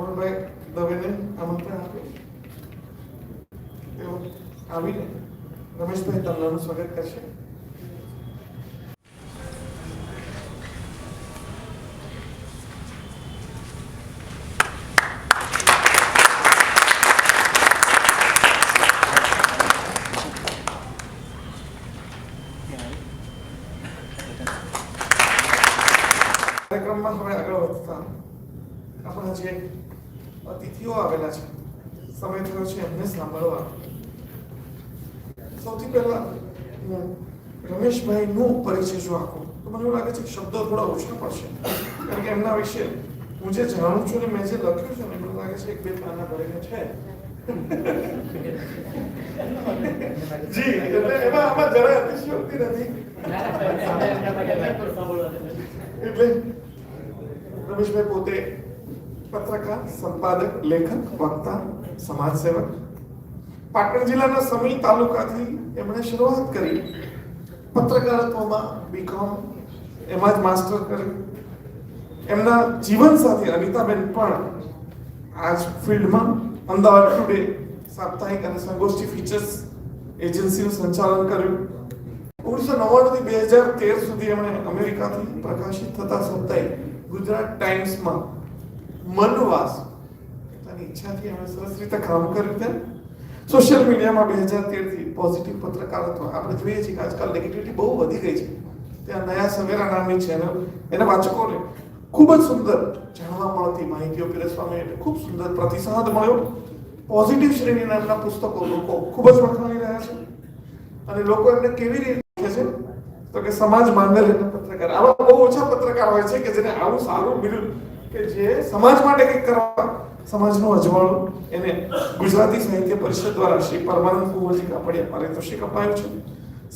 રમણભાઈ દવેને આમંત્રણ આપ્યું. તેઓ આવીને રમેશભાઈ તન્નાનું સ્વાગત કરશે. કાર્યક્રમમાં હવે આગળ વધતા આપણા જે અતિથિઓ આવેલા છે, સમય થયો છે એમને સાંભળવા. સૌથી પહેલા હું રમેશભાઈનો પરિચય જો આપું તો મને એવું લાગે છે કે શબ્દો થોડા ઓછા પડશે, કારણ કે એમના વિશે હું જે જાણું છું ને મેં જે લખ્યું છે ને મને લાગે છે એક બે પાના ભરીને છે. જી, એટલે એમાં આમાં જરા અતિશયોક્તિ નથી. એટલે રમેશભાઈ પોતે પત્રકાર, સંપાદક, લેખક, વક્તા, સમાજસેવક. પાટણ જિલ્લાના સમી તાલુકાથી એમણે શરૂઆત કરી. પત્રકારત્વમાં બીકોમ, એમાં જ માસ્ટર કર્યું. એમના જીવન સાથી અનિતાબેન પણ આ જ ફિલ્ડમાં અમદાવાદ ટુડે સાપ્તાહિક અને સંગોષ્ઠી ફીચર્સ એજન્સીનું સંચાલન કર્યું. 1999 થી 2013 સુધી એમણે અમેરિકાથી પ્રકાશિત થતા સાપ્તાહિક ગુજરાત ટાઈમ્સમાં મનવાસ પોતાની ઈચ્છાથી એમણે સરસ રીતે કામ કર્યું. તેમ સોશિયલ મીડિયામાં 2013 થી પોઝિટિવ પત્રકારત્વ આપણે જોઈએ છીએ કે આજકાલ નેગેટિવિટી બહુ વધી ગઈ છે. ત્યાં નયા સવેરા નામની ચેનલ, એના વાચકોને ખૂબ જ સુંદર જાણવા મળતી માહિતીઓ પીરસવામાં એટલે ખૂબ સુંદર પ્રતિસાદ મળ્યો. પોઝિટિવ શ્રેણીના એમના પુસ્તકો લોકો ખૂબ જ વખાણી રહ્યા છે અને લોકો એમને કેવી રીતે છે તો કે સમાજ માંડલિયાના પત્રકાર. આવા બહુ ઓછા પત્રકાર હોય છે કે જેને આવું સારું બિરુદ કે જે સમાજ માટે કંઈક કરવા, સમાજનું અજવાળું, એને ગુજરાતી સાહિત્ય પરિષદ દ્વારા શ્રી પરમાનંદ કુંવરજી કાપડિયા પારિતોષિક અપાયું છે.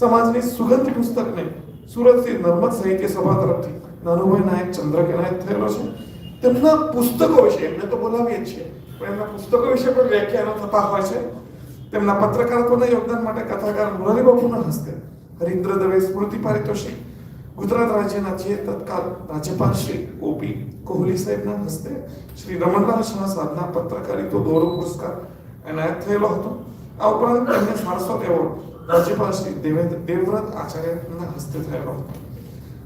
સમાજની સુગંધ પુસ્તકને સુરતથી નર્મદ સાહિત્ય સભા તરફથી નાનુભાઈ નાયક ચંદ્રક એનાયત થયેલો છે. તેમના પુસ્તકો વિશે એમને તો બોલાવીએ જ છીએ, પણ એમના પુસ્તકો વિશે પણ વ્યાખ્યાનો થતા હોય છે. તેમના પત્રકારત્વના યોગદાન માટે કથાકાર મુરારી બાપુના હસ્તે હરીન્દ્ર દવે સ્મૃતિ પારિતોષિક, ગુજરાત રાજ્યના જે તત્કાલ રાજ્યપાલ શ્રી ઓપી કોહલી સાહેબના હસ્તે શ્રી રમણલાલ શાહ સાધના પત્રકારિતા ગૌરવ પુરસ્કાર એનાયત થયેલો હતો. આ ઉપરાંત તેમને સારસ્વત એવોર્ડ રાજ્યપાલ શ્રી દેવવ્રત આચાર્યના હસ્તે થયેલો હતો.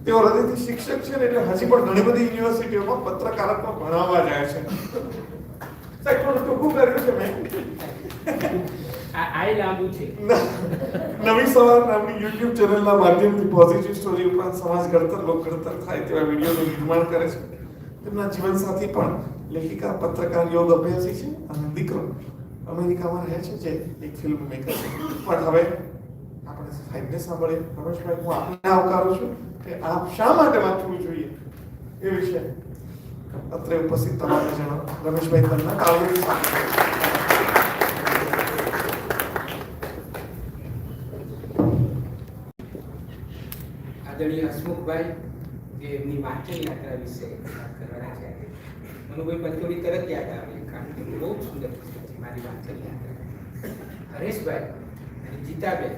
તેઓ હૃદયથી શિક્ષક છે ને એટલે હજી પણ ઘણી બધી યુનિવર્સિટીઓમાં પત્રકારત્વ ભણાવવા જાય છે. સાહેબ થોડું ટૂંકું કર્યું છે મેં. આઈ લાંબુ છે. નવી સવાર નામની યુટ્યુબ ચેનલના માધ્યમથી પોઝિટિવ સ્ટોરી ઉપરાંત સમાજ ઘડતર, લોક ઘડતર થાય તેવા વિડીયોનું નિર્માણ કરે છે. તેમના જીવનસાથી પણ લેખિકા, પત્રકાર, યોગ અભ્યાસી છે અને દીકરો અમેરિકામાં રહે છે જે એક ફિલ્મ મેકર છે. પણ હવે આપણે સાહેબને સાંભળીએ. રમેશભાઈ, હું આપને આવકારું છું કે આપ શા માટે વાંચવું જોઈએ એ વિશે અત્રે ઉપસ્થિત તમામને જણાવો. રમેશભાઈ તન્ના તાળીઓની સાથે. આદરણીય હસમુખભાઈ જે એમની વાંચન યાત્રા વિશે વાત કરવાના છે, મનુભાઈ પંચોળી તરત યાદ આવે કારણ કે બહુ સુંદર પુસ્તક છે મારી વાંચન યાત્રા. હરેશભાઈ અને જીતાબેન,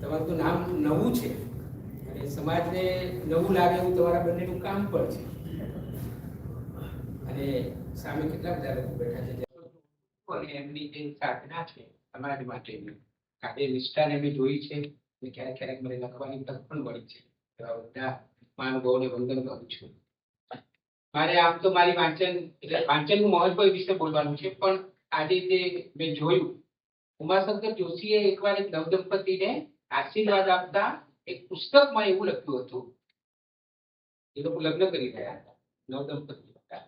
તમારું તો નામ નવું છે અને સમાજને નવું લાગે એવું તમારા બંનેનું કામ પણ છે. અને સામે કેટલા બધા લોકો બેઠા છે અને એમની જે સાધના છે સમાજ માટેની કાર્ય નિષ્ઠાને મેં જોઈ છે. ક્યારેક ક્યારેક મને લખવાની તક પણ મળી છે. એવા બધા મહાનુભાવોને વંદન કરું છું. મારે આમ તો મારી વાંચનનું મહત્વ વિશે બોલવાનું છે, પણ આજે જે મેં જોયું, ઉમાશંકર જોશીએ એકવાર એક નવદંપતિને આશીર્વાદ આપતા એક પુસ્તકમાં એવું લખ્યું હતું, એ લોકો લગ્ન કરી રહ્યા હતા, નવદંપતિ હતા,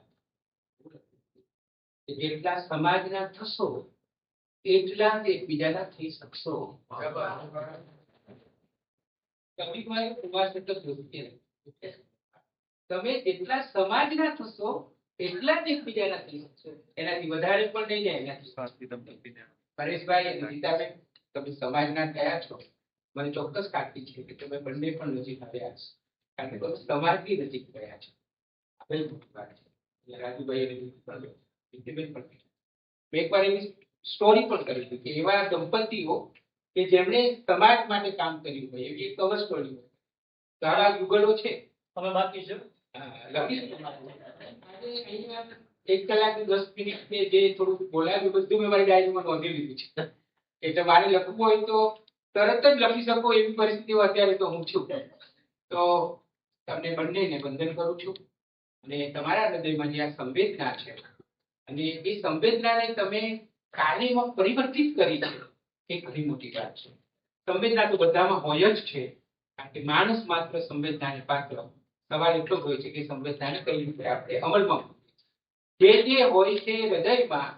જેટલા સમાજના થશો એટલા જ એકબીજાના થઈ શકશો. તમે જેટલા સમાજના થશો એટલા જ એકબીજાના થઈ શકશો, એનાથી વધારે પણ નહીં જાય. એનાથી પરેશભાઈ અને ગીતાબેન, તમે સમાજના થયા છો, મને ચોક્કસ ખાતરી છે કે તમે બંને પણ નજીક આવ્યા છો, કારણ કે તમે સમાજની નજીક ગયા છો. રાજુભાઈ મેં એકવાર એવી સ્ટોરી પણ કરી હતી કે એવા દંપતીઓ કે જેમણે સમાજ માટે કામ કર્યું હોય એવી એક કવર સ્ટોરી હોય. સારા યુગલો છે, તમે બાકી છો. 1 કલાક ને 10 મિનિટ ને જે થોડું બોલાવ્યું બધું મેં મારી ડાયરીમાં નોંધી લીધું છે. એટલે મારે લખવું હોય તો તરત જ લખી શકો એવી પરિસ્થિતિઓ અત્યારે તો હું છું. તો તમને બંનેને વંદન કરું છું અને તમારા હૃદયમાં જે આ સંવેદના છે અને એ સંવેદનાને તમે કાર્યમાં પરિવર્તિત કરી છે એ ઘણી મોટી વાત છે. સંવેદના તો બધામાં હોય જ છે, કારણ કે માણસ માત્ર સંવેદનાને પાત્ર. સવાલ એટલો જ હોય છે કે સંવેદનાને કઈ રીતે આપણે અમલમાં જે હોય છે હૃદયમાં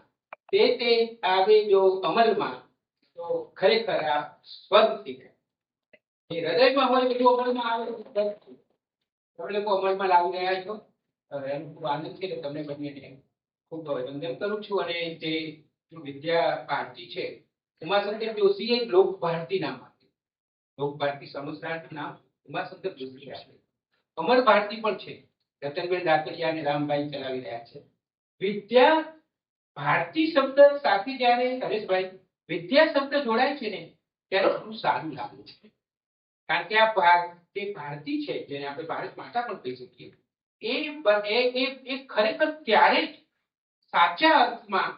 તે આવે જો અમલમાં તો ખરેખર આ સ્વર્ગ થઈ જાય. એ હૃદયમાં હોય બધું અમલમાં આવે તો સ્વર્ગ થઈ જાય. તમે લોકો અમલમાં લાવી રહ્યા છો, એનો ખૂબ આનંદ છે. તમને બંનેને ખૂબ વંદન કરું છું. અને જે વિદ્યા ભારતી છે, ઉમાશંકર જોશીએ લોક ભારતી નામ આપ્યું. લોક ભારતી સંસ્થાનું નામ ઉમાશંકર જોશી આપ્યું. અમર ભારતી પણ છે, રતનબેન દાતરિયા અને રામભાઈ ચલાવી રહ્યા છે. વિદ્યા ભારતી શબ્દ સાથે જ્યારે હરેશભાઈ વિદ્યા શબ્દ જોડાય છે ને ત્યારે ઘણું સારું લાગે છે. કારણ કે આ જે ભારતી છે, જેને આપણે ભારત માતા પણ કહી શકીએ, એ ખરેખર ત્યારે જ સાચા અર્થમાં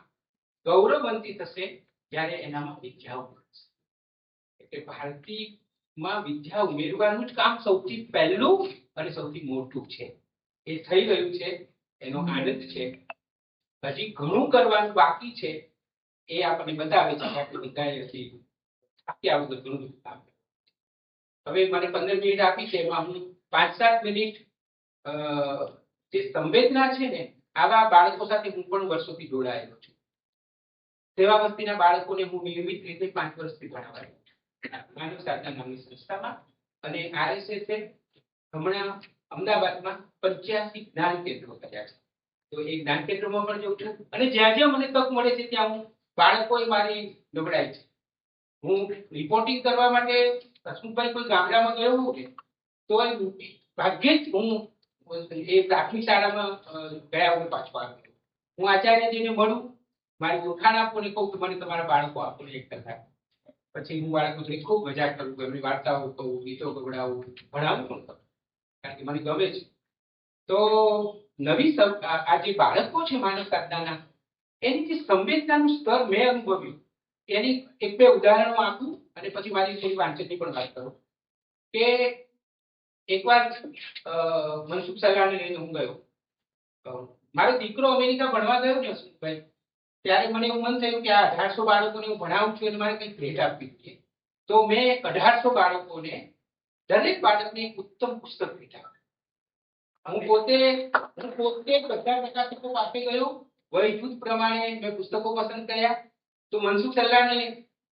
ગૌરવવંતી થશે જ્યારે એનામાં વિદ્યા ઉમેરશે. એટલે ભારતીમાં વિદ્યા ઉમેરવાનું જ કામ સૌથી પહેલું અને સૌથી મોટું છે. એ થઈ રહ્યું છે, એનો આનંદ છે. હજી ઘણું કરવાનું બાકી છે, એ આપણને બતાવે છે કે આપણે બધાએ હજી બાકી આ બધું ઘણું કામ. હવે મને 15 મિનિટ આપી છે, એમાં હું 5-7 મિનિટ જે સંવેદના છે ને, આવા બાળકો સાથે હું પણ વર્ષોથી જોડાયેલો છું. સેવા વસ્તીના બાળકોને હું નિયમિત રીતે 5 વર્ષથી ભણાવું છું માનવ સાધના નામની સંસ્થામાં. અને RSS હમણાં અમદાવાદમાં 85 જ્ઞાન કેન્દ્રો કર્યા છે. તો એ જ્ઞાન કેન્દ્રમાં પણ જઉં છું અને જ્યાં જ્યાં મને તક મળે છે ત્યાં હું બાળકોએ મારી નબળાઈ છે. હું રિપોર્ટિંગ કરવા માટે હસમુખભાઈ કોઈ ગામડામાં ગયો હોઉં ને તો ભાગ્યે જ હું એ પ્રાથમિક શાળામાં ગયા વગર પાછો આવ્યો. હું આચાર્યજીને મળું, મારી ઓળખાણ આપું અને કહું કે મને તમારા બાળકો આપો 1 કલાક. પછી હું બાળકો જોડે ખૂબ મજાક કરું, એમની વાર્તાઓ કહું, ગીતો ગવડાવું, ભણાવું પણ કરું, કારણ કે મને ગમે છે. તો નવી આ જે બાળકો છે માનવ સાધનાના, એની જે સંવેદનાનું સ્તર મેં અનુભવ્યું એની 1-2 ઉદાહરણો આપું અને પછી મારી થોડી વાંચનની પણ વાત કરું. કે એકવાર મનસુખ સલાને લઈને હું ગયો. મારો દીકરો અમેરિકા ભણવા ગયો ને હસમુખભાઈ, ત્યારે મને એવું મન થયું કે આ 1800 બાળકોને હું ભણાવું છું અને મારે કંઈક ભેટ આપવી જોઈએ. તો મેં 1800 બાળકોને દરેક બાળકને એક ઉત્તમ પુસ્તક ભેટ આપ્યું. હું પોતે બધા પ્રકાશકો પાસે ગયો, વય જૂથ પ્રમાણે મેં પુસ્તકો પસંદ કર્યા. તો મનસુખ સલ્લાને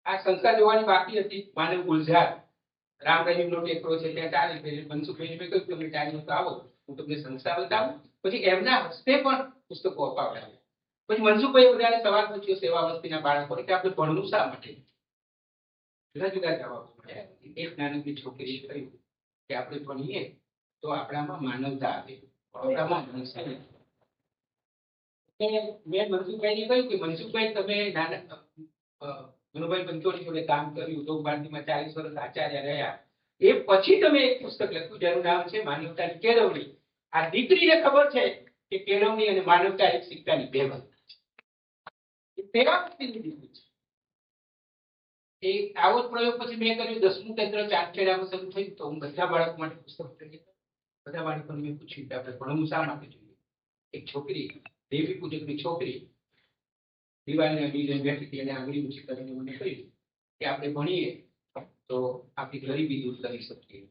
આ સંસ્થા જોવાની બાકી હતી, માનવ ગુલઝાર રામ રહીમનો ટેકરો છે ત્યાં ચાલે છે. મનસુખભાઈને મેં કહ્યું તમે ટાઈમ તો આવો, હું તમને સંસ્થા બતાવું. પછી એમના હસ્તે પણ પુસ્તકો અપાવડાવ્યા. પછી મનસુખભાઈ બધાને સવાલ પૂછ્યો સેવા વસ્તીના બાળકોને કે આપણે ભણવું શા માટે? જુદા જુદા જવાબો મળ્યા. એક નાનકડી છોકરીએ કહ્યું કે આપણે ભણીએ તો આપણામાં માનવતા આવે, આપણામાં મેં મનસુખભાઈને કહ્યું કે મનસુખભાઈ તમે મનુભાઈ પંચોળી જોડે કામ કર્યું, લોક ભારતીમાં 40 વર્ષ આચાર્ય રહ્યા, એ પછી તમે એક પુસ્તક લખ્યું જેનું નામ છે માનવતાની કેળવણી. આ દીકરીને ખબર છે કે કેળવણી અને માનવતા એક સિક્કાની 2 બાજુ છે. સેવા વસ્તીની દીકરી છે. એ આવો જ પ્રયોગ પછી મેં કર્યું. 10મું કેન્દ્ર ચાંદખેડામાં શરૂ થયું તો હું બધા બાળકો માટે પુસ્તક લખી. બધા બાળકોને મેં પૂછ્યું કે આપણે ભણવું શા માટે જોઈએ. એક છોકરી, દેવી પૂજકની છોકરી, દિવાળીને અડીને બેઠી હતી અને આંગળી ઊંચી કરીને મને કહ્યું કે આપણે ભણીએ તો આપણી ગરીબી દૂર કરી શકીએ.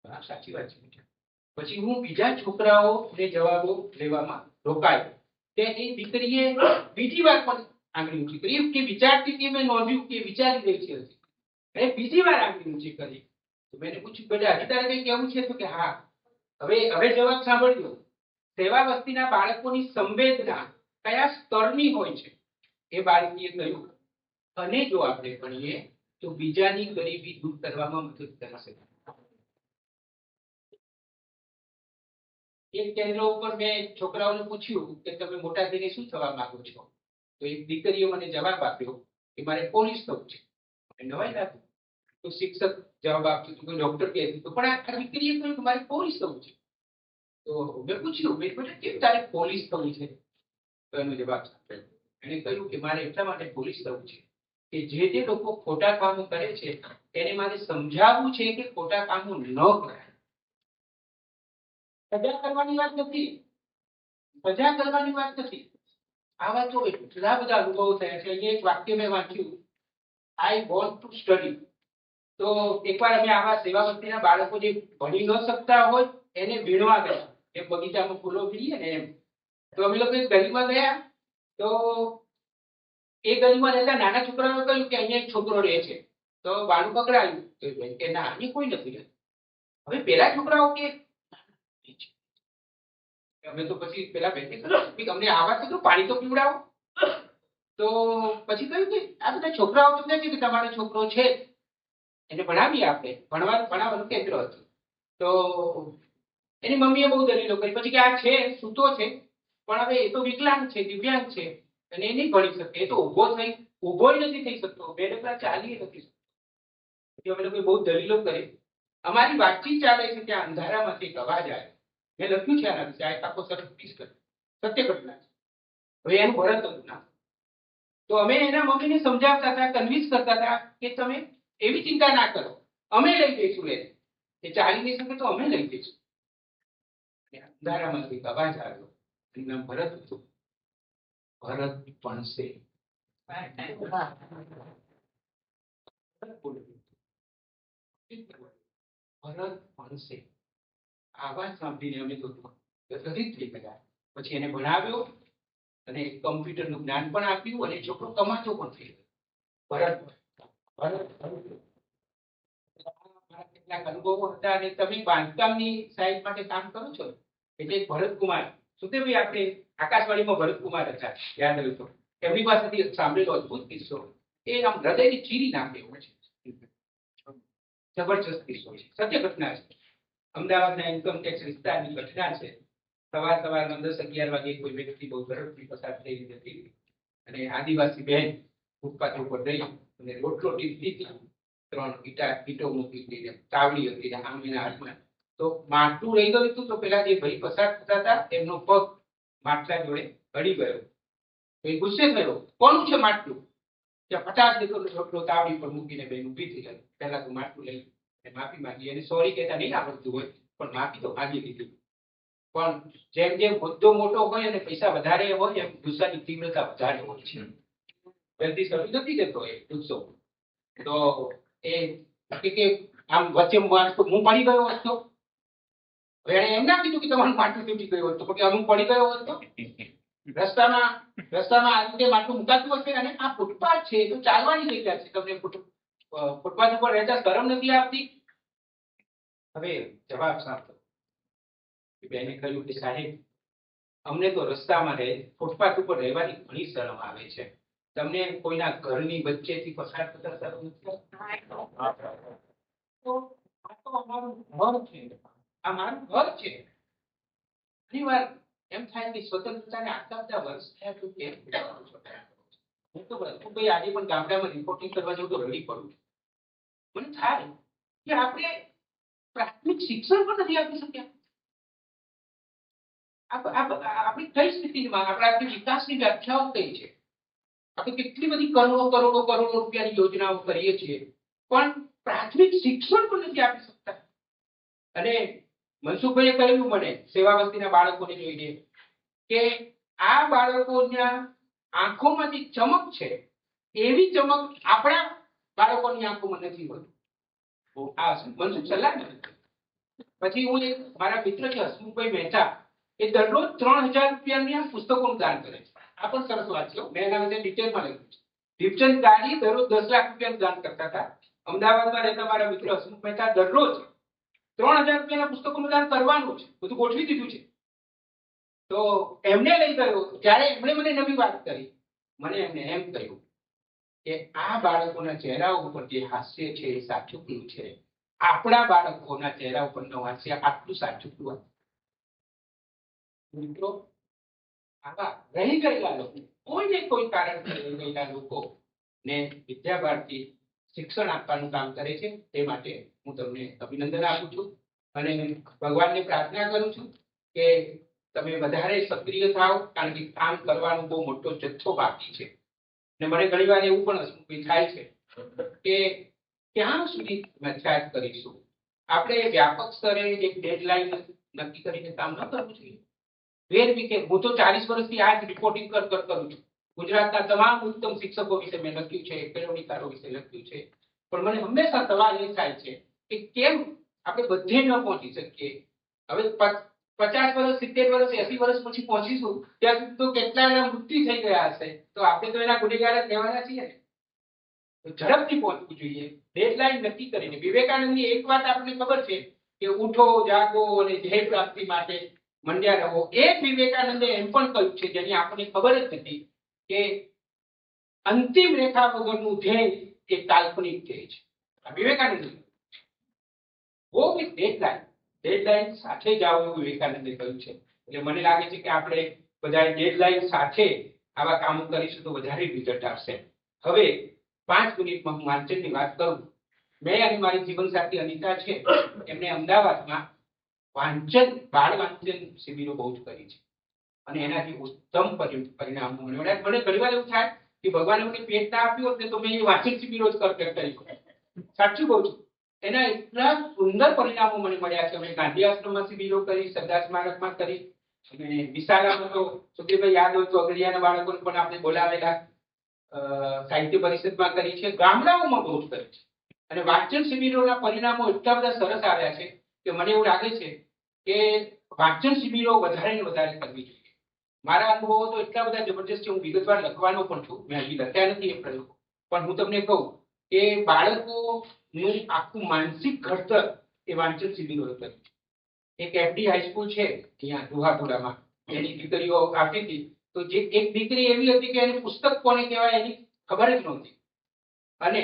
આ સાચી વાત છે. પછી હું બીજા છોકરાઓને જવાબો લેવામાં રોકાયો. તે એ દીકરીએ બીજી વાર પણ આંગળી ઊંચી કરી કે વિચારતી કે મેં નોંધ્યું કે વિચારી રહી છે હજી. અને બીજી વાર આંગળી ઊંચી કરી. તો મેં પૂછ્યું બેટા હજી તારે કંઈ કહેવું છે? તો કે હા. હવે જવાબ સાંભળજો. સેવા વસ્તીના બાળકોની સંવેદના કયા સ્તરની હોય છે એ બાળકીએ કહ્યું. અને જો આપણે ભણીએ તો બીજાની ગરીબી દૂર કરવામાં મદદ કરશે. એક કેન્દ્ર ઉપર મેં છોકરાઓને પૂછ્યું કે તમે મોટા થઈને શું થવા માંગો છો? તો એક દીકરીએ મને જવાબ આપ્યો કે મારે પોલીસ થવું છે. નવાઈ લાગી. તો શિક્ષક જવાબ આપતો તો ડોક્ટર કહેતી તો પણ આ દીકરીએ કહ્યું કે મારે પોલીસ થવું છે. તો મેં પૂછ્યું મેં કેમ તારે પોલીસ થવું છે? તો એનો જવાબ સાંભળ્યો. એને કહ્યું કે મારે એટલા માટે પોલીસ થવું છે કે જે લોકો ખોટા કામો કરે છે એને મારે સમજાવવું છે કે ખોટા કામો ન કરાય. સજા કરવાની વાત નથી, સજા કરવાની વાત નથી. આવા તો એટલા બધા અનુભવો થયા છે. અહીંયા એક વાક્ય મેં વાંચ્યું, આઈ વોન્ટ ટુ સ્ટડી. તો એકવાર અમે આવા સેવા વસ્તીના બાળકો જે ભણી ન શકતા હોય એને વીણવા ગયા, એ બગીચામાં ફૂલો વીણીએ ને એમ. તો અમે લોકો એક ગલીમાં ગયા, તો એ ગલીમાં રહેતા નાના છોકરાઓએ કહ્યું કે અહીંયા એક છોકરો રહે છે. તો બાનું પકડાયું તો એ બેન કે ના, અહીં કોઈ નથી રહેતું. હવે પેલા છોકરાઓ કે અમે તો પછી પેલા બેન કે અમને આવા કીધું પાણી તો પીવડાવો. તો પછી કહ્યું કે આ બધા છોકરાઓ તો કહે છે કે તમારો છોકરો છે, એને ભણાવીએ આપણે, ભણાવવાનું કેન્દ્ર હતું. તો એની મમ્મીએ બહુ દલીલો કરી. પછી કે આ છે સૂતો છે પણ હવે એ તો વિકલાંગ છે, દિવ્યાંગ છે અને એ નહીં ભણી શકે, એ તો ઊભો નથી થઈ શકતો, બે ડગલા ચાલી નથી શકતો. પછી અમે લોકોએ બહુ દલીલો કરી. અમારી વાતચીત ચાલે છે ત્યાં અંધારામાંથી એક અવાજ આવ્યો. મેં લખ્યું છે આના વિશે, આ આખો સરસ પીસ કર્યો, સત્ય ઘટના છે. હવે એનું ભરત હતું ના. તો અમે એના મમ્મીને સમજાવતા હતા, કન્વિન્સ કરતા હતા કે તમે એવી ચિંતા ના કરો, અમે લઈ જઈશું એને, એ ચાલી નહીં શકે તો અમે લઈ જઈશું. અંધારામાંથી એક અવાજ આવ્યો, એનું નામ ભરત હતું. ભરત ભણશે. ભરત ભણશે. આવાજ સાંભળીને અમે તો ગદગદિત થઈ ગયા. પછી એને ભણાવ્યો અને કમ્પ્યુટરનું જ્ઞાન પણ આપ્યું અને છોકરો કમાતો પણ થઈ ગયો. ભરત કેટલાક અનુભવો હતા. અને તમે બાંધકામની સાઈડ માટે કામ કરો છો એટલે ભરતકુમાર સુખદેવભાઈ, આપણે આકાશવાણીમાં ભરતકુમાર હતા, યાદ હોય તો, એમની પાસેથી સાંભળેલો અદભુત કિસ્સો. એ આમ હૃદયની ચીરી નાખે એવો છે, જબરજસ્ત કિસ્સો છે, સત્ય ઘટના છે. અમદાવાદના ઇન્કમટેક્સ વિસ્તારની ઘટના છે. સવારમાં 10-11 વાગે કોઈ વ્યક્તિ બહુ ઝડપથી પસાર થઈ રહી હતી અને આદિવાસી બહેન ફૂટપાથ ઉપર રહી અને રોટલો ટીપતી હતી. 3 ઈંટો મૂકી હતી, તાવડી હતી ને આમ એના હાથમાં. તો માટલું રહી ગયું હતું. તો પેલા જે ભાઈ પસાર થતા હતા એમનો પગ માટલા જોડે અડી ગયો. તો એ ગુસ્સે થયો, કોનું છે માટલું? ત્યાં 50 લીટરનો રોટલો તાવડી પર મૂકીને બેન ઊભી થઈ ગઈ. પહેલા તો માટલું લઈ માફી માંગી. અને સોરી કહેતા નહીં આવડતું હોય પણ માફી તો માંગી દીધી. પણ જેમ જેમ મુદ્દો મોટો હોય અને પૈસા વધારે હોય એમ ગુસ્સાની તીવ્રતા વધારે હોય છે. જલ્દી શરૂ નથી જતો એ ગુસ્સો. તો એ કે આમ વચ્ચે હું પડી ગયો હોત તો, હવે એણે એમ ના કીધું કે તમારું માટલું તૂટી ગયું હોત તો, કે હું પડી ગયો હોત તો. રસ્તામાં આ રીતે માટલું મુકાતું હશે અને આ ફૂટપાથ છે તો ચાલવાની જગ્યા છે, તમને ફૂટપાથ ઉપર રહેતા શરમ નથી આવતી? હવે જવાબ સાંભળો. બેને કહ્યું કે સાહેબ, અમને તો રસ્તામાં ફૂટપાથ ઉપર રહેવાની ઘણી શરમ આવે છે, તમને કોઈના ઘરની વચ્ચેથી પસાર થતા શરમ નથી? તો આ તો અમારું ઘર છે, આ મારું ઘર છે. ઘણી વાર એમ થાય કે સ્વતંત્રતાને આટલા બધા વર્ષ થયા તો કેમ હું તો ભાઈ આજે પણ ગામડામાં રિપોર્ટિંગ કરવા જાઉં તો રડી પડું છું. મને થાય કે આપણે પ્રાથમિક શિક્ષણ પણ નથી આપી શક્યા. આપણી કઈ સ્થિતિમાં આપણા વિકાસની વ્યાખ્યાઓ કઈ છે? આપણે કેટલી બધી કરોડો રૂપિયાની યોજનાઓ કરીએ છીએ પણ પ્રાથમિક શિક્ષણ પણ નથી આપી શકતા. અને મનસુખભાઈએ કહ્યું મને સેવા વસ્તીના બાળકોને જોઈને કે આ બાળકોના આંખોમાં જે ચમક છે એવી ચમક આપણા બાળકોની આંખોમાં નથી હોતી. આ મનસુખ સલાહ નથી. પછી હું મારા મિત્ર છે હસમુખભાઈ મહેતા, એ દરરોજ 3000 રૂપિયાની પુસ્તકોનું દાન કરે છે. આ પણ સરસ વાત છે, મેં એના વિશે ડિટેલમાં લખ્યું છે. દીપચંદ ગાડી દરરોજ 10 લાખ રૂપિયાનું દાન કરતા હતા. અમદાવાદમાં રહેતા મારા મિત્ર હસમુખ મહેતા દરરોજ 3000 રૂપિયાના પુસ્તકોનું દાન કરવાનું છે, બધું ગોઠવી દીધું છે. તો એમને લઈ ગયો. જ્યારે એમણે મને નવી વાત કરી, મને એમને એમ કહ્યું કે આ બાળકોના ચહેરા ઉપર જે હાસ્ય છે એ સાચુકલું છે, આપણા બાળકોના ચહેરા ઉપરનું હાસ્ય આટલું સાચુકલું. મિત્રો, આવા રહી ગયેલા લોકો, કોઈને કોઈ કારણથી રહી ગયેલા લોકો ને વિદ્યા ભારતી શિક્ષણ આપવાનું કામ કરે છે. તે માટે હું તમને અભિનંદન આપું છું અને ભગવાનને પ્રાર્થના કરું છું કે તમે વધારે સક્રિય થાઓ, કારણ કે કામ કરવાનો બહુ મોટો જથ્થો બાકી છે. અને મને ઘણીવાર એવું પણ હસમુખભાઈ થાય છે કે ક્યાં સુધી મજાક કરીશું. આપણે વ્યાપક સ્તરે એક ડેડલાઇન નક્કી કરીને કામ ન કરવું જોઈએ. વેર વીકે હું તો 40 વર્ષથી આ જ રિપોર્ટિંગ કરું છું. ગુજરાતના તમામ ઉત્તમ શિક્ષકો વિશે મેં લખ્યું છે, કેળવણીકારો વિશે લખ્યું છે, પણ મને હંમેશા સવાલ એ થાય છે કે કેમ આપણે બધે ન પહોંચી શકીએ. હવે 50 વર્ષ, 70 વર્ષ, 80 વર્ષ પછી પહોંચીશું ત્યાં સુધી તો કેટલા એના મૃત્યુ થઈ ગયા હશે, તો આપણે તો એના ગુનેગાર જ રહેવાના છીએ ને. તો ઝડપથી પહોંચવું જોઈએ, ડેડલાઇન નક્કી કરીને. વિવેકાનંદની એક વાત આપણને ખબર છે કે ઉઠો, જાગો અને ધ્યેય પ્રાપ્તિ માટે મંડ્યા રહો. એ જ વિવેકાનંદે એમ પણ કહ્યું છે, જેની આપણને ખબર જ નથી, કે અંતિમ રેખા વગરનું ધ્યેય એ કાલ્પનિક ધ્યેય છે. વિવેકાનંદ ગો વિથ ડેડલાઇન સાથે જાઓ એવું વિવેકાનંદે કહ્યું છે. એટલે મને લાગે છે કે આપણે બધા ડેડલાઇન સાથે આવા કામો કરીશું તો વધારે રિઝલ્ટ આવશે. હવે 5 મિનિટમાં હું વાંચનની વાત કરું. મેં અને મારી જીવનસાથી અનિતા છે, એમને અમદાવાદમાં બાળ વાંચન શિબિરો બહુ જ કરી છે અને એનાથી ઉત્તમ પરિણામો મળ્યા. મને ઘણીવાર એવું થાય કે ભગવાને મને પેટ ના આપ્યું હોત ને તો મેં એ વાંચન શિબિરો જ કરી. સાચું કહું છું, એના એટલા સુંદર પરિણામો મને મળ્યા છે. અમે ગાંધી આશ્રમમાં શિબિરો કરી, સરદાર સ્મારકમાં કરી, અને વિશાલામાં તો સુધીરભાઈ યાદ હોય તો અગરિયાના બાળકોને પણ આપણે બોલાવેલા, સાહિત્ય પરિષદમાં કરી છે, ગામડાઓમાં બહુ જ કરી છે. અને વાંચન શિબિરોના પરિણામો એટલા બધા સરસ આવ્યા છે કે મને એવું લાગે છે કે વાંચન શિબિરો વધારે ને વધારે કરવી જોઈએ. મારા અનુભવો તો એટલા બધા જબરજસ્ત છે, હું વિગતવાર લખવાનો પણ છું, મેં હજી લખ્યા નથી એ પ્રયોગો, પણ હું તમને કહું કે બાળકોનું આખું માનસિક ઘડતર એ વાંચન શિબિરોએ કર્યું છે. એક એફડી હાઈસ્કૂલ છે ત્યાં દુહાપુરામાં, એની દીકરીઓ આવતી હતી, તો જે એક દીકરી એવી હતી કે એને પુસ્તક કોને કહેવાય એની ખબર જ નહોતી. અને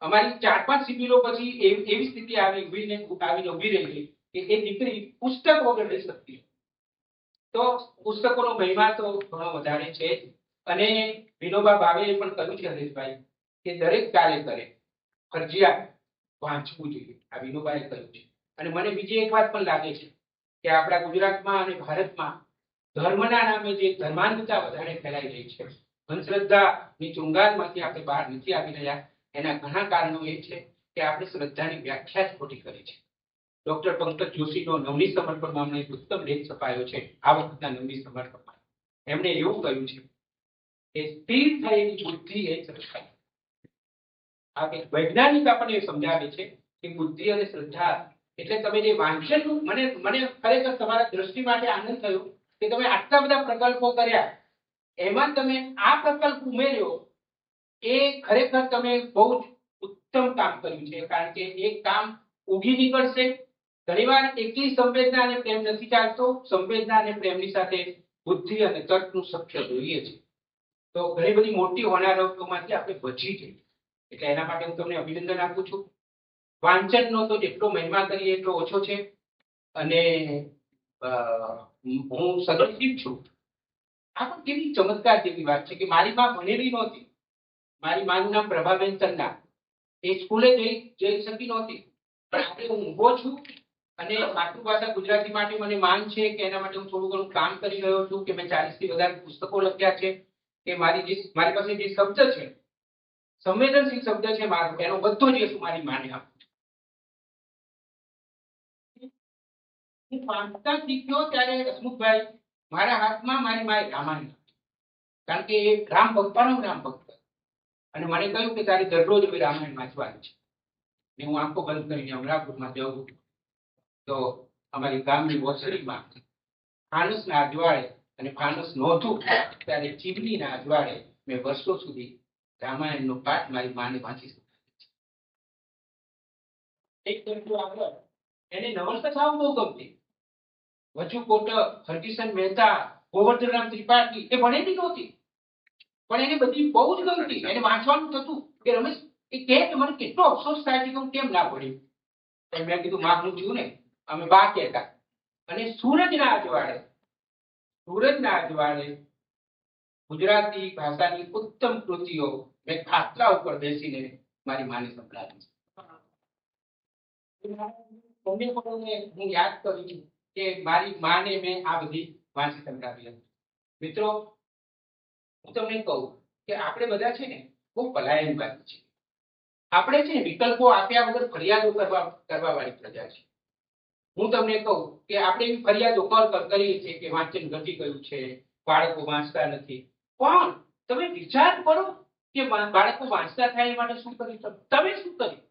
અમારી 4-5 શિબિરો પછી એવી સ્થિતિ આવીને ઊભી રહી કે એ દીકરી પુસ્તક વગર રહી શકતી. તો પુસ્તકોનો મહિમા તો ઘણો વધારે છે. અને વિનોબા ભાવેએ પણ કહ્યું છે, હરેશભાઈ, કે દરેક કાર્યકરે ફરજિયાત વાંચવું જોઈએ. આ વિનોબાએ કહ્યું છે. અને મને બીજી એક વાત પણ લાગે છે કે આપણા ગુજરાતમાં અને ભારતમાં ધર્મના નામે જે ધર્માંધતા વધારે ફેલાઈ રહી છે, અંધશ્રદ્ધાની ચુંગાલમાંથી આપણે બહાર નથી આવી રહ્યા, એના ઘણા કારણો એ છે કે આપણે શ્રદ્ધાની વ્યાખ્યા જ ખોટી કરી છે. ડોક્ટર પંકજ જોશીનો નવની સમર્પણમાં હમણાં એક ઉત્તમ લેખ છપાયો છે, આ વખતના નવની સમર્પણમાં. એમણે એવું કહ્યું છે કે સ્થિર થયેલી બુદ્ધિ એ શ્રદ્ધા. આ એક વૈજ્ઞાનિક આપણને સમજાવે છે કે બુદ્ધિ અને શ્રદ્ધા એટલે તમે જે વાંચનનું, મને ખરેખર તમારા દ્રષ્ટિ માટે આનંદ થયો કે તમે આટલા બધા પ્રકલ્પો કર્યા, એમાં તમે આ પ્રકલ્પ ઉમેર્યો, એ ખરેખર તમે બહુ જ ઉત્તમ કામ કર્યું છે. કારણ કે એ કામ ઉગી નીકળશે. ઘણીવાર એકલી સંવેદના અને પ્રેમ નથી ચાલતો, સંવેદના અને પ્રેમની સાથે બુદ્ધિ અને તર્કનું સખ્ય જોઈએ છે. તો ઘણી બધી મોટી હોનારતોમાંથી આપણે બચી જઈએ. એટલે એના માટે હું તમને અભિનંદન આપું છું. વાંચનનો તો જેટલો મહિમા કરીએ એટલો ઓછો છે. અને હું સદનસીબ છું. આ પણ કેવી ચમત્કાર જેવી વાત છે કે મારી માં ભણેલી નહોતી. મારી માનું નામ પ્રભાબેન ચંદા. એ સ્કૂલે જઈ શકી નહોતી, પણ આજે હું ઊભો છું અને માતૃભાષા ગુજરાતી માટે મને માન છે કે એના માટે હું થોડું ઘણું કામ કરી રહ્યો છું, કે મેં 40 થી વધારે પુસ્તકો લખ્યા છે, કે મારી પાસે જે શબ્દ છે, સંવેદનશીલ શબ્દ છે મારો, એનો બધો જ યશ મારી માને આપું છું. હું વાંચતા શીખ્યો ત્યારે હસમુખભાઈ, મારા હાથમાં મારી માએ રામાયણ, કારણ કે એ રામ ભગવાનનું રામ ભક્ત, અને મને કહ્યું કે તારે દરરોજ હવે રામાયણ વાંચવાની છે. ને હું આંખો બંધ કરીને અમરાપુરમાં જઉં તો અમારી ગામની વોસરીમાં ફાનસના અજવાળે, અને ફાનસ નહોતું ત્યારે ચીમનીના અજવાળે મેં વર્ષો સુધી રામાયણનો પાઠ મારી માને વાંચી શક્યો. એને નવલકથાઓ બહુ ગમતી. વચુ કોટક, હરકિશન મહેતા, ગોવર્ધનરામ ત્રિપાઠી, એ ભણેલી નહોતી, પણ એને બધી બહુ જ ગમતી. એને વાંચવાનું થતું કે રમેશ એ કહે કે મને કેટલો અફસોસ થાય છે કે હું કેમ ના ભણ્યું. મેં કીધું માં હું છું ને, અમે બા કહેતા. અને સૂરજના અજવાળે ગુજરાતી ભાષાની ઉત્તમ કૃતિઓ મેં ખાટલા ઉપર બેસીને મારી માને સંભળાવી છે. હું યાદ કરું છું કે મારી માને મેં આ બધી વાંચી સંભળાવી હતી. મિત્રો, હું તમને કહું કે આપણે બધા છે ને બહુ પલાયનવાદી છે. આપણે છે ને વિકલ્પો આપ્યા વગર ફરિયાદો કરવા વાળી પ્રજા છે. હું તમને કહું કે આપણે એવી ફરિયાદો કરીએ છીએ કે વાંચન ઘટી ગયું છે, બાળકો વાંચતા નથી. પણ તમે વિચાર કરો કે બાળકો વાંચતા થાય એ માટે શું કર્યું? તમે શું કર્યું?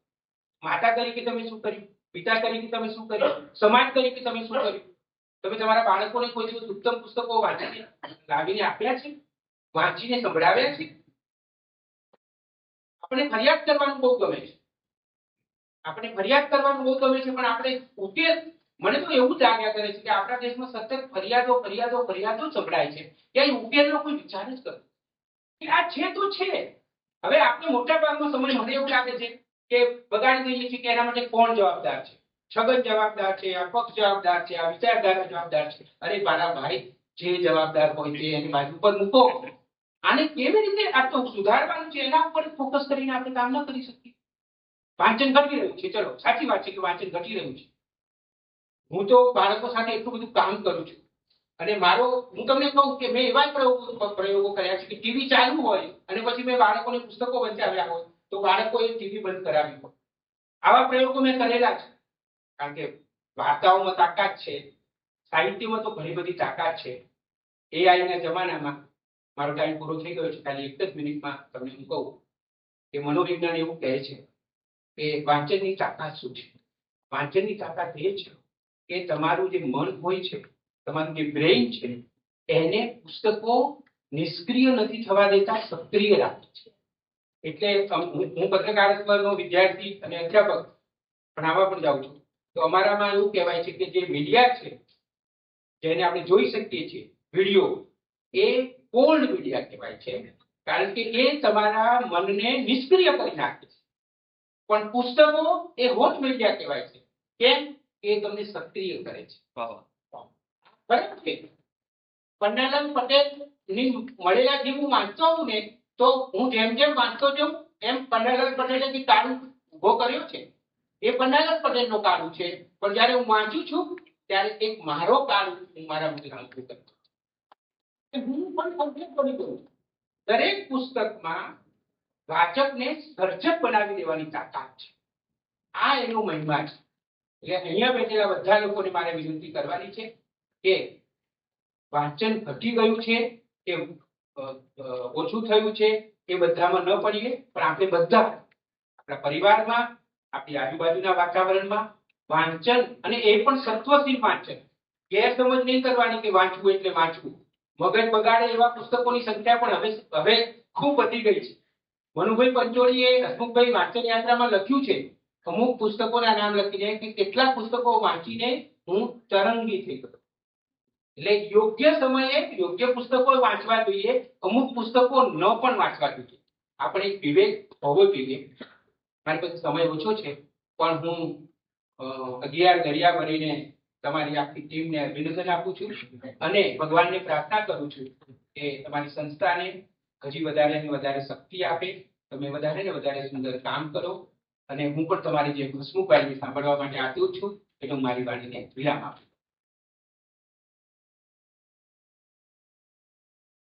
માતા તરીકે તમે શું કર્યું? પિતા તરીકે તમે શું કર્યું? સમાજ તરીકે તમે શું કર્યું? તમે તમારા બાળકોને કોઈ દિવસ ઉત્તમ પુસ્તકો વાંચીને લાવીને આપ્યા છે? વાંચીને સંભળાવ્યા છે? આપણે ફરિયાદ કરવાનું બહુ ગમે છે. આપણે ફરિયાદ કરવાનું બહુ ગમે છે, પણ આપણે ઉકેલ, મને તો એવું લાગ્યા કરે છે કે આપણા દેશમાં સતત ફરિયાદો સંભળાય છે. ક્યાંય ઉકેલનો કોઈ વિચાર જ કરતો કે આ છે તો છે. હવે આપણે મોટા ભાગનો સમય મને એવું લાગે છે કે બગાડી દઈએ છીએ કે એના માટે કોણ જવાબદાર છે? છગન જવાબદાર છે, આ પક્ષ જવાબદાર છે, આ વિચારધારા જવાબદાર છે. અરે મારા ભાઈ, જે જવાબદાર હોય તે એની બાજુ પર મૂકો. આને કેવી રીતે આ તો સુધારવાનું છે, એના ઉપર ફોકસ કરીને આપણે કામ ન કરી શકીએ. વાંચન ઘટી રહ્યું છે, ચલો સાચી વાત છે કે વાંચન ઘટી રહ્યું છે. હું તો બાળકો સાથે એટલું બધું કામ કરું છું અને હું તમને કહું કે મેં એવા પ્રયોગો કર્યા છે કે ટીવી ચાલુ હોય અને પછી મેં બાળકોને પુસ્તકો વંચાવ્યા હોય તો બાળકોએ ટીવી બંધ કરાવી હોય. આવા પ્રયોગો મેં કરેલા છે. કારણ કે વાર્તાઓમાં તાકાત છે, સાહિત્યમાં તો ઘણી બધી તાકાત છે. AI ના જમાનામાં મારો ટાઈમ પૂરો થઈ ગયો છે, ખાલી 1 જ મિનિટમાં તમને હું કહું કે મનોવિજ્ઞાન એવું કહે છે કે વાંચનની તાકાત શું છે? વાંચનની તાકાત એ છે કે તમારું જે મન હોય છે, તમારું જે બ્રેઇન છે, એને પુસ્તકો નિષ્ક્રિય નથી થવા દેતા, સક્રિય રાખે છે. એટલે હું પત્રકારત્વનો વિદ્યાર્થી અને અધ્યાપક ભણાવવા પણ જાઉં છું. તો અમારામાં એવું કહેવાય છે કે જે મીડિયા છે, જેને આપણે જોઈ શકીએ છીએ, વિડીયો, એ કોલ્ડ મીડિયા કહેવાય છે. કારણ કે એ તમારા મનને નિષ્ક્રિય કરી નાખે છે. પણ પુસ્તકો એ હોટ મીડિયા કહેવાય છે. કેમ? એ તમને સક્રિય કરે છે. બરાબર છે. પન્નાલાલ પટેલ ની મળેલાથી હું વાંચતો હોઉં ને તો હું જેમ જેમ વાંચતો જાઉં એમ પન્નાલાલ પટેલે જે કાળ ઉભો કર્યો છે એ પન્નાલાલ પટેલનો કાળ છે. પણ જ્યારે હું વાંચું છું ત્યારે એક મારો કાળ હું મારા મુદ્દા ઉભો કરતો. હું પણ કમ્પ્લીટ કરી દઉં. દરેક પુસ્તકમાં વાચકને સર્જક બનાવી દેવાની તાકાત છે. આ એનો મહિમા છે. એટલે અહીંયા બેઠેલા બધા લોકોને મારે વિનંતી કરવાની છે કે વાંચન ઘટી ગયું છે કે ઓછું થયું છે એ બધામાં ન પડીએ, પણ આપણે બધા આપણા પરિવારમાં, આપણી આજુબાજુના વાતાવરણમાં વાંચન, અને એ પણ સત્વશીલ વાંચન. ગેરસમજ નહીં કરવાની કે વાંચવું એટલે વાંચવું. મગજ બગાડે એવા પુસ્તકોની સંખ્યા પણ હવે ખૂબ વધી ગઈ છે. મનુભાઈ પંચોળીએ હસમુખભાઈ વાંચન યાત્રામાં લખ્યું છે, અમુક પુસ્તકોના નામ લખીને, કે કેટલાક પુસ્તકો વાંચીને હું તરંગી થઈ ગયો. એટલે યોગ્ય સમયે યોગ્ય પુસ્તકો વાંચવા જોઈએ, અમુક પુસ્તકો ન પણ વાંચવા જોઈએ. આપણે વિવેક હોવો જોઈએ. મારી પાસે સમય ઓછો છે, પણ હું 11 દરિયા ભરીને તમારી આખી ટીમને અભિનંદન આપું છું અને ભગવાનને પ્રાર્થના કરું છું કે તમારી સંસ્થાને હજી વધારે ને વધારે શક્તિ આપે, તમે વધારે ને વધારે સુંદર કામ કરો. અને હું પણ તમારી જે હસમુખભાઈને સાંભળવા માટે આતુર છું. એટલે હું મારી વાણીને વિરામ આપું.